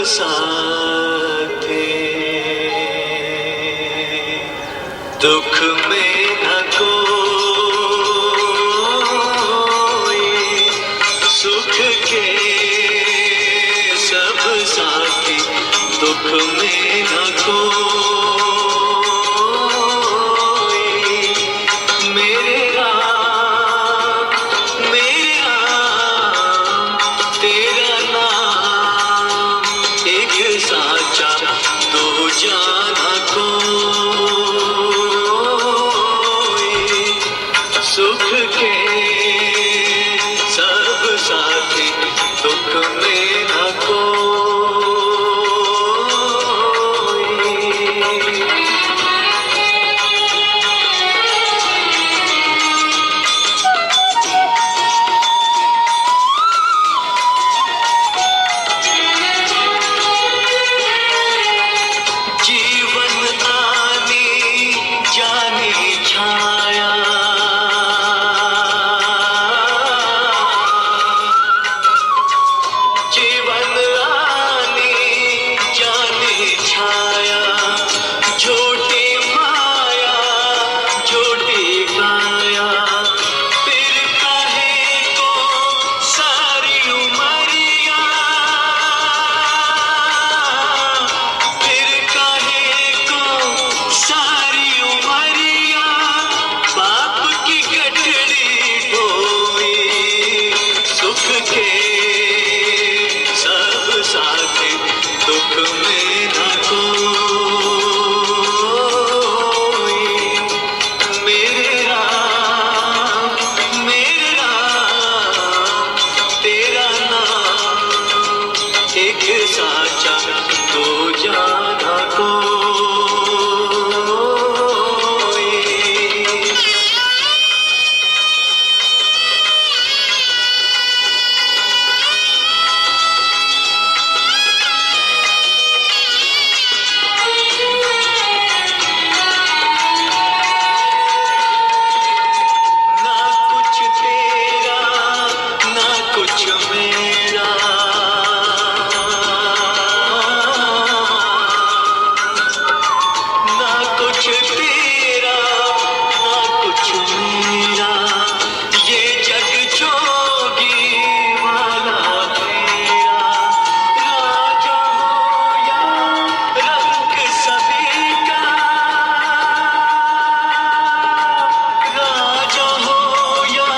साथे, दुख में न कोई, सुख के सब साथी, दुख में न कोई। मेरे राम तेरा नाम एक साचा, दो जाना कोई, सुख के सब साथी, दुख में न कोई। जीवन आने जाने छाया, जीवन आने जाने छाया, झूठी माया झूठी काया, फिर काहे को सारी उमरिया, फिर काहे को सारी उमरिया, बाप की गठड़ी ढोई, सुख के सब साथी, दुख में न कोई। मेरे राम तेरा नाम एक साचा, दो जाना कोई। ना कुछ तेरा ना कुछ मेरा, ना कुछ तेरा ना कुछ मेरा, ये जग जोगी वाला तेरा, राजा हो या रंग सभी का, राजा हो या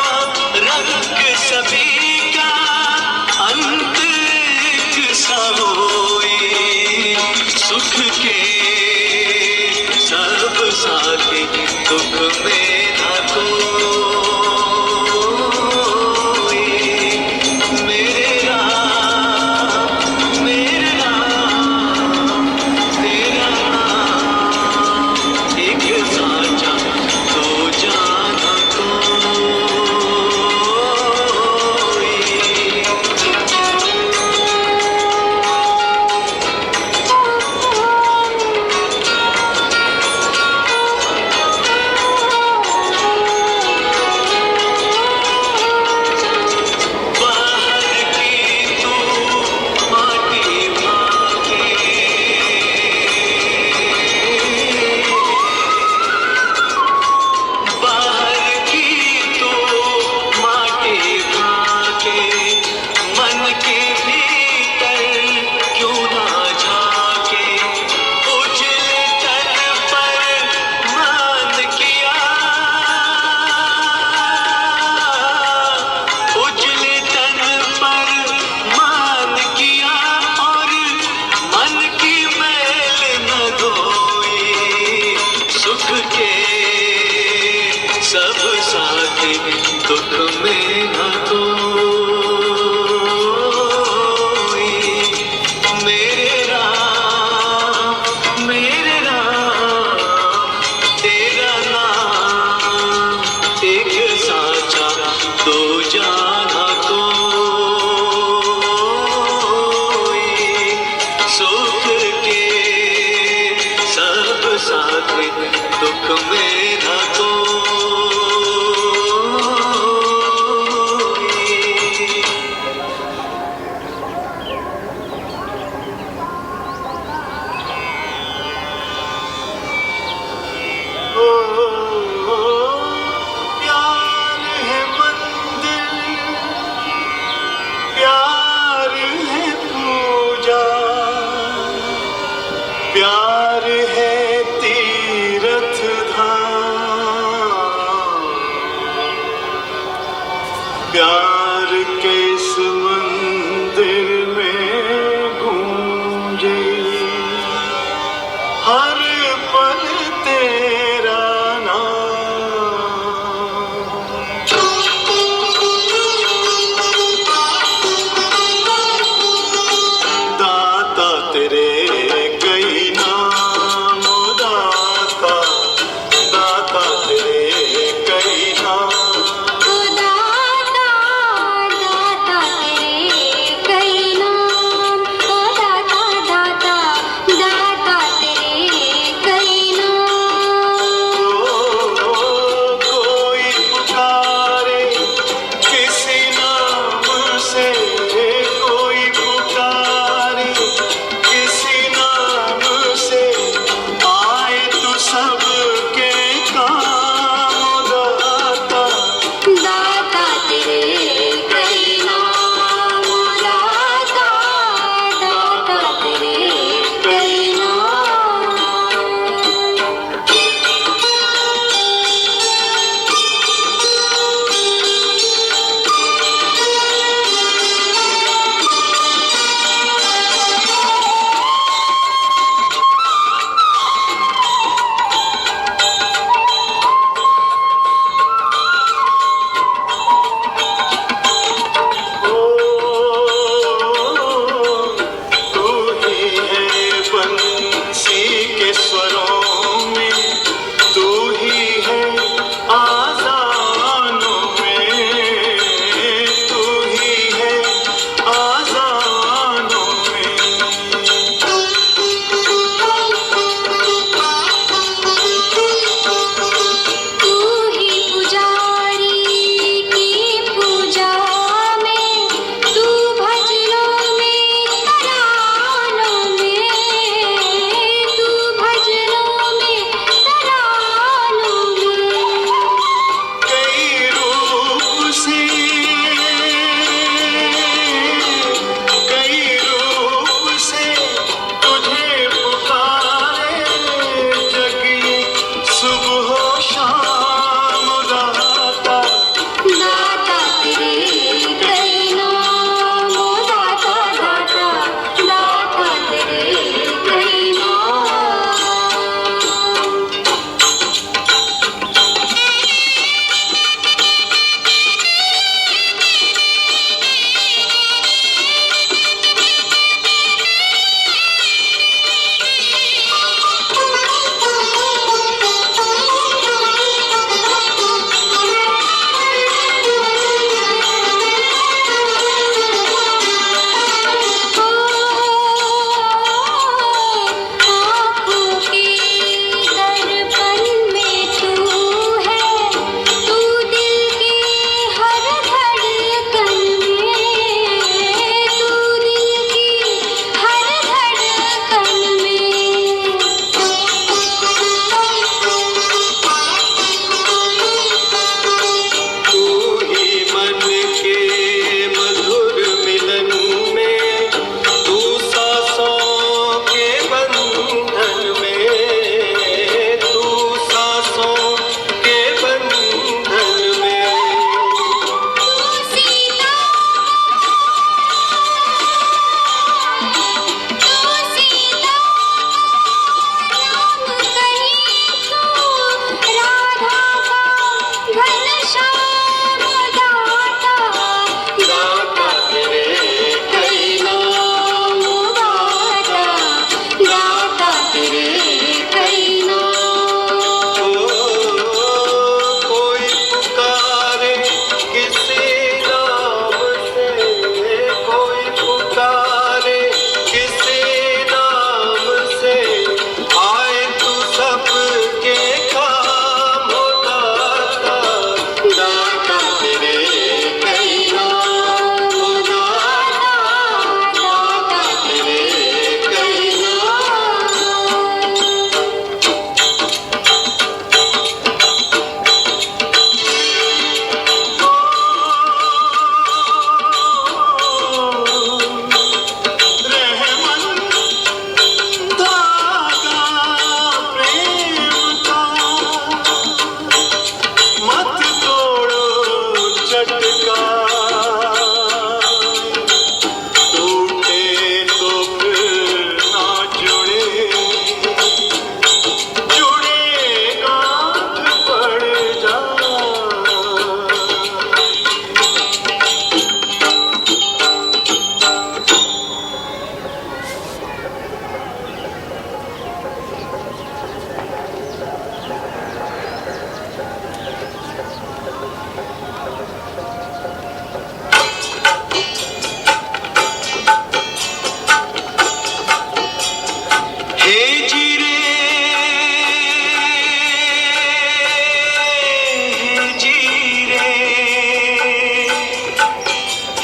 रंग सभी का,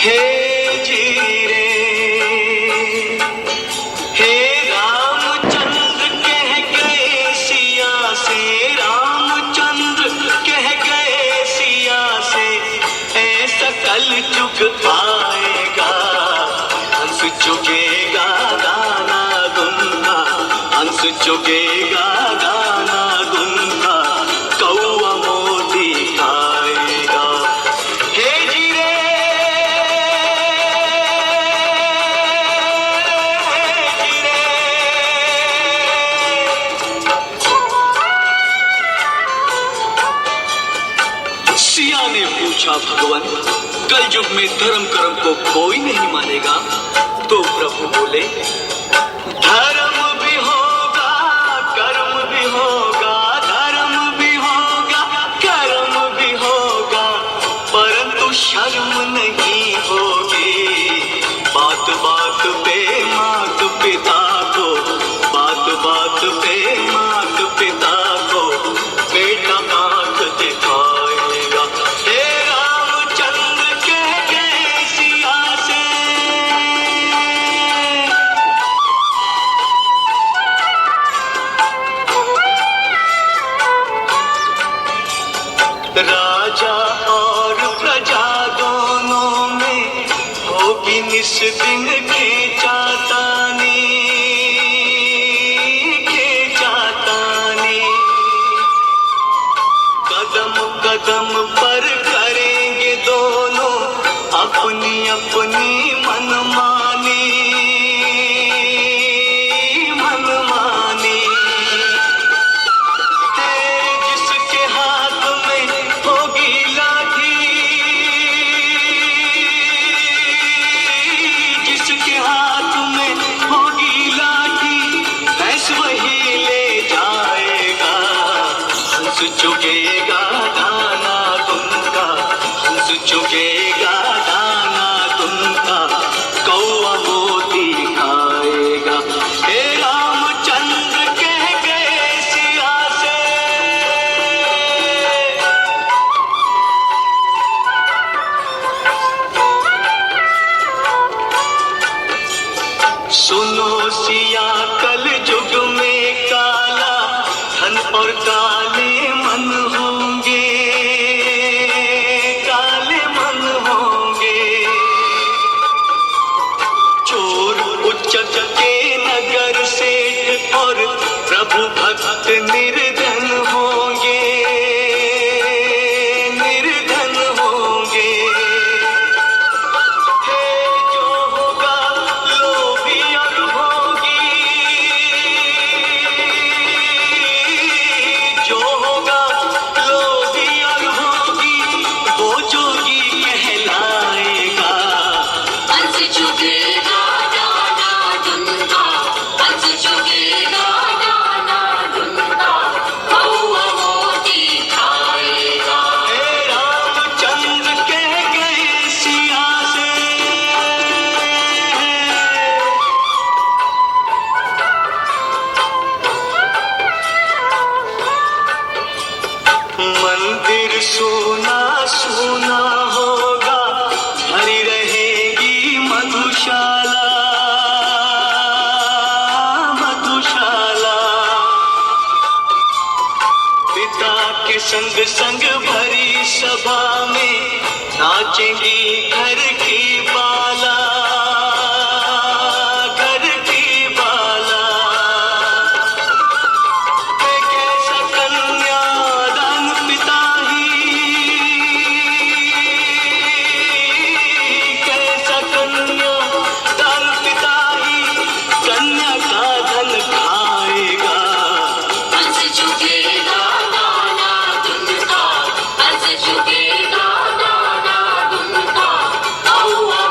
हे जीरे, हे रामचंद्र कह गए सिया से, रामचंद्र कह गए सिया से, ऐसा कल जुग आएगा, हंस चुकेगा गाना गुनगा, हंस चुकेगा गाना गुनगा, कौआ मोती खाएगा। हे जीरे, जीरे। सिया ने पूछा, भगवान कल युग में धर्म कर्म को कोई नहीं मानेगा? तो प्रभु बोले, धर्म भी होगा कर्म भी होगा, धर्म भी होगा कर्म भी होगा, परंतु शर्म नहीं होगी। बात बात पे मात पिता को, बात बात पे मात पिता को बेटा आंख दिखाएगा। हे रामचंद्र कह गए सिया से, राजा और प्रजा दोनों में होगी निस दिन खींचातानी, खींचातानी। कदम कदम पर करेंगे दोनों अपनी अपनी मनमानी, मनमानी। जिसके हाथ में होगी लाठी, जिसके हाथ में होगी लाठी, भैंस वही ले जाएगा, हंस चुकेगा दाना तुमका, हंस चुकेगा दाना तुमका, कौआ मोती खाएगा। हे रामचंद्र कह गए सिया से, सुनो सिया कल युग में काला धन और काले मन होंगे, काले मन होंगे। चोर उच्चक के नगर सेठ और प्रभु भक्त निर्धन होंगे, निर्धन होंगे। हे जो होगा लोभी और भोगी, जो होगा लोभी और भोगी, वो जोगी कहलाएगा। हंस चुकेगा गाना गुनगा, हंस चुकेगा गाना गुनगा, कौआ मोती खाएगा। हे रामचंद्र कह गए सिया से, मंदिर सोना सोना होगा, भरी रहेगी मधुशाला, मधुशाला। पिता के संग संग भरी सभा में नाचेंगी घर की बाला, घर की बाला। कैसा कन्यादान पिता ही, कैसा कन्यादान पिता ही, कन्या का धन खाएगा। हंस चुकेगा गाना गुनगा, हंस चुकेगा गाना गुनगा, कौआ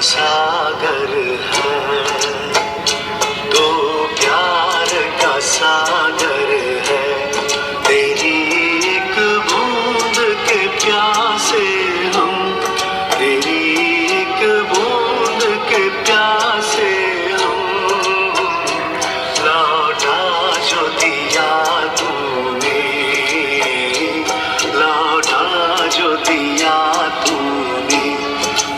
सागर है, तो प्यार का सागर है। तेरी एक बूंद के प्यासे हम, तेरी एक बूंद के प्यासे हम। लौटा जो दिया तूने, लौटा जो दिया तूने,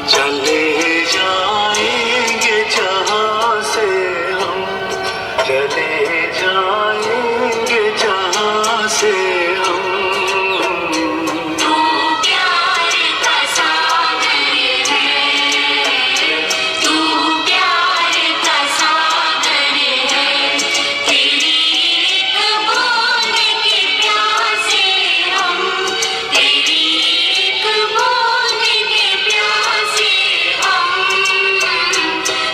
चले जाएंगे जहाँ से हम, चले जाएंगे जहाँ से हम। तू प्यार का सागर है, तू प्यार का सागर है। तेरी एक बूंद के प्यासे हम, तेरी एक बूंद के प्यासे हम।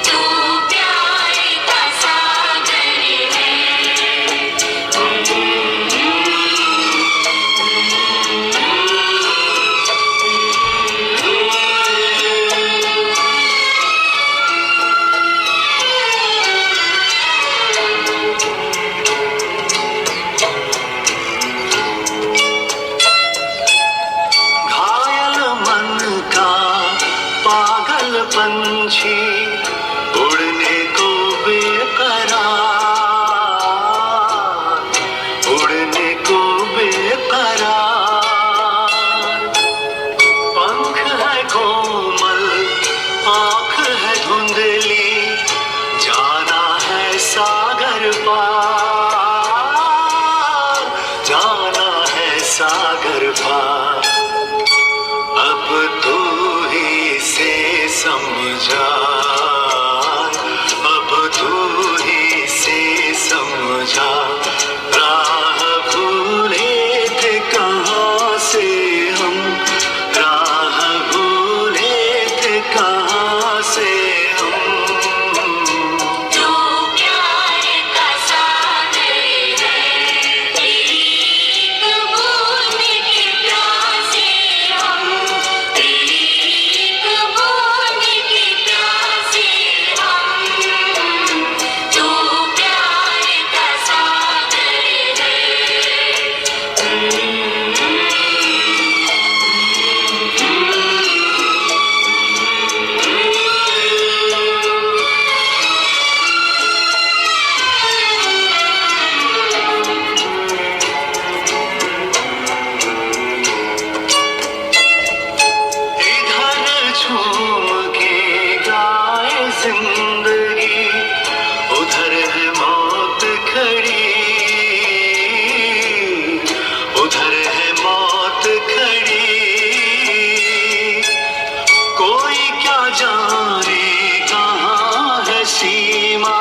तू प्यार का सागर है। घायल मन का पागल पंछी, उड़ने को बेकरार, उड़ने को बेकरार। पंख है कोमल, आँख है धुंधली, जाना है सागर पार, जाना है सागर पार। अब तू ही से समझा, अब तू ही से समझा। राह भूले थे कहाँ से हम, राह भूले थे कहाँ से हम। तू प्यार का सागर है, तेरी एक बूंद के प्यासे हम, तेरी एक बूंद के प्यासे हम। तू प्यार का सागर है। इधर झूम के गाए जिंदगी, उधर है मौत खड़ी, उधर है मौत खड़ी। कोई क्या जाने कहाँ है सीमा,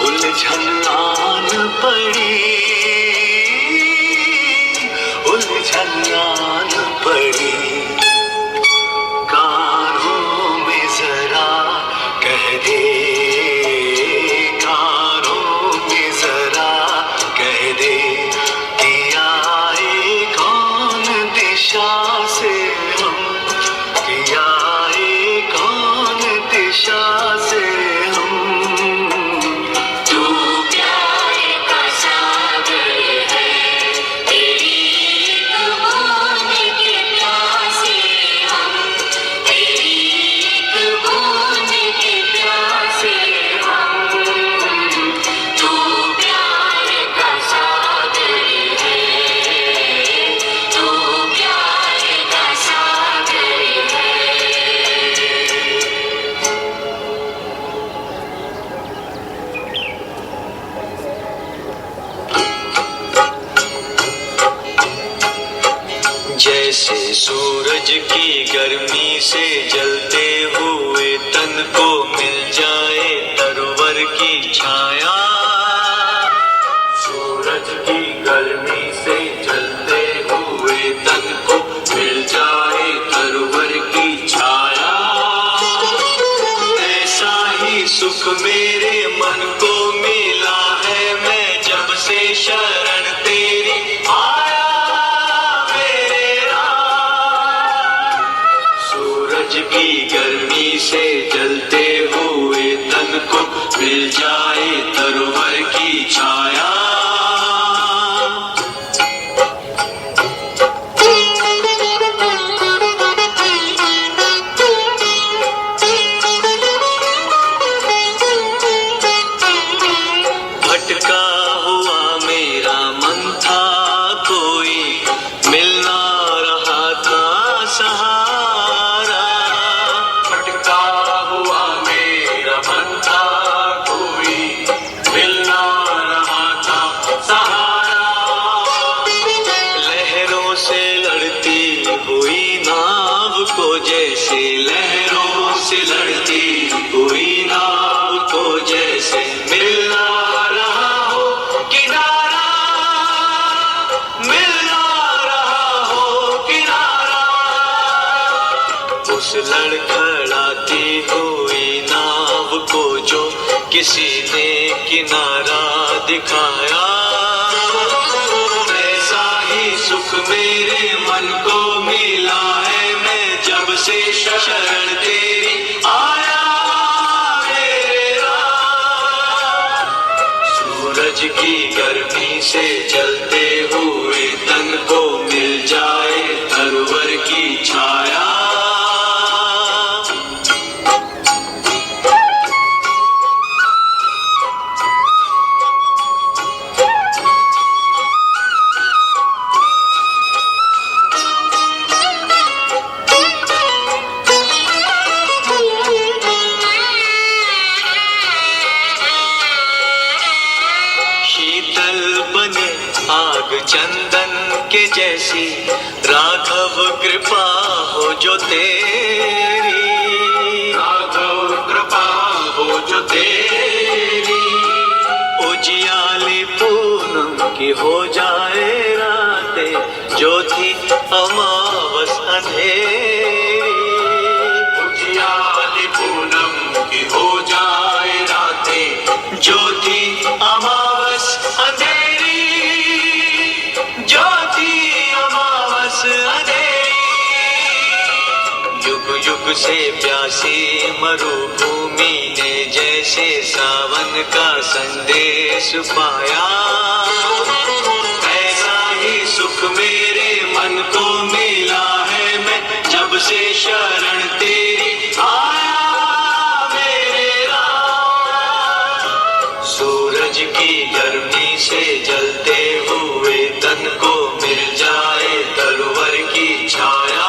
उलझन आन पड़ी, उलझन आन पड़ी। कानों में जरा कह दे, कानों में जरा कह दे, कि आए कौन दिशा से हम, कि आए कौन दिशा से हम। तू प्यार का सागर है, तेरी एक बूंद के प्यासे हम, तेरी एक बूंद के प्यासे हम। तू प्यार का सागर है, तू प्यार का सागर है। जैसे सूरज की गर्मी से जलते हुए तन को मिल जाए तरवर की छाया, सूरज की गर्मी से जलते हुए तन को मिल जाए तरवर की छाया। ऐसा ही सुख मेरे मन को मिला है, मैं जब से शरण तेरी आया मेरे राम। सूरज की गर्मी से जलते हुए तन को मिल जाए तरोवर की छाया। भटका हुआ मेरा मन था, कोई मिल ना रहा था सहारा। भटका हुआ मेरा मन था, कोई मिल ना रहा था सहारा। लहरों से लड़ती हुई नाव को जैसे, लहरों से लड़ती हुई नाव को जैसे मिल ना रहा हो किनारा, मिल ना रहा हो किनारा। उस लड़खड़ाती हुई नाव को जो किसी ने किनारा दिखाया, ऐसा ही सुख मेरे मन को मिला है, मैं जब से शरण तेरी आया मेरा। सूरज की गर्मी से जलते हुए तन को मिल जाए तरोवर की छाया। शीतल बने आग चंदन के जैसी, राघव कृपा हो जो तेरी। राघव कृपा हो जो तेरी, उजियाली पूनम की हो जाए रातें, जो थी अमावस अंधेरी। उजियाली पूनम की हो जाए रातें, जो थी अमावस अंधेरी, जो थी अमावस अंधेरी। युग युग से प्यासी मरुभूमि ने जैसे सावन का संदेश पाया, ऐसा ही सुख मेरे मन को मिला है, मैं जब से शरण तेरी आया मेरा। सूरज की गर्मी से जलते हुए तन को मिल जाए तरोवर की छाया।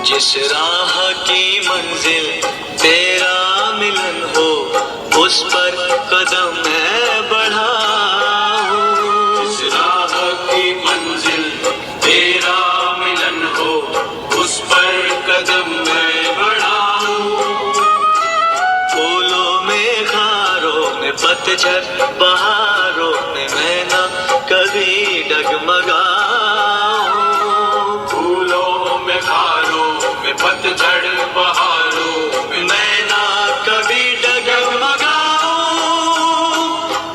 जिस राह की मंजिल तेरा मिलन हो, उस पर कदम मैं बढ़ाऊं। इस राह की मंजिल तेरा मिलन हो, उस पर कदम मैं बढ़ाऊं। फूलों में खारों में पतझड़ बहारों में मैं ना कभी डगमगाऊं। फूलों में खारों में पतझड़ बहारों में मैं ना कभी डगमगाऊं,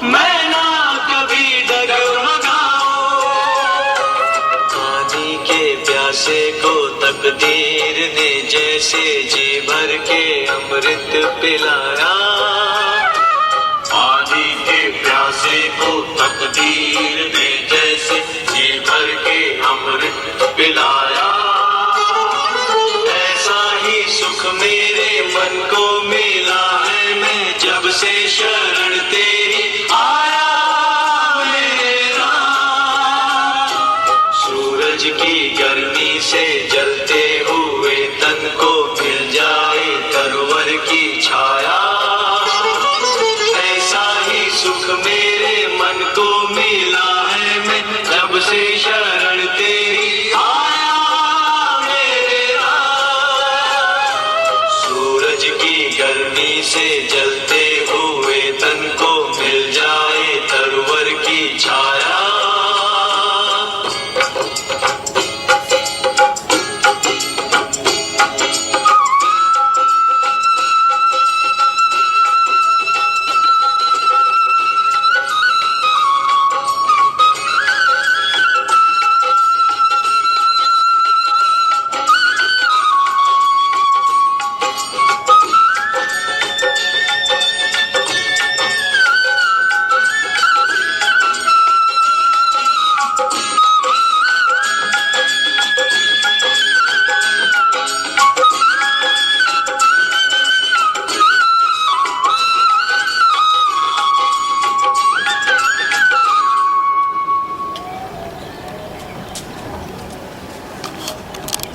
मैं ना कभी डगमगाऊं। पानी के प्यासे को तकदीर ने जैसे जी भर के अमृत पिलाया, पानी के प्यासे को तकदीर ने जैसे जी भर के अमृत पिलाया। ऐसा ही सुख मेरे मन को मिला है, मैं जब से शरण तेरी आया मेरा। सूरज की गर्मी से जलते हुए तन को मिल जाए तरोवर की छाया, ऐसा ही सुख मेरे मन को मिला है, मैं जब से शरण तेरी आया मेरा। सूरज की गर्मी से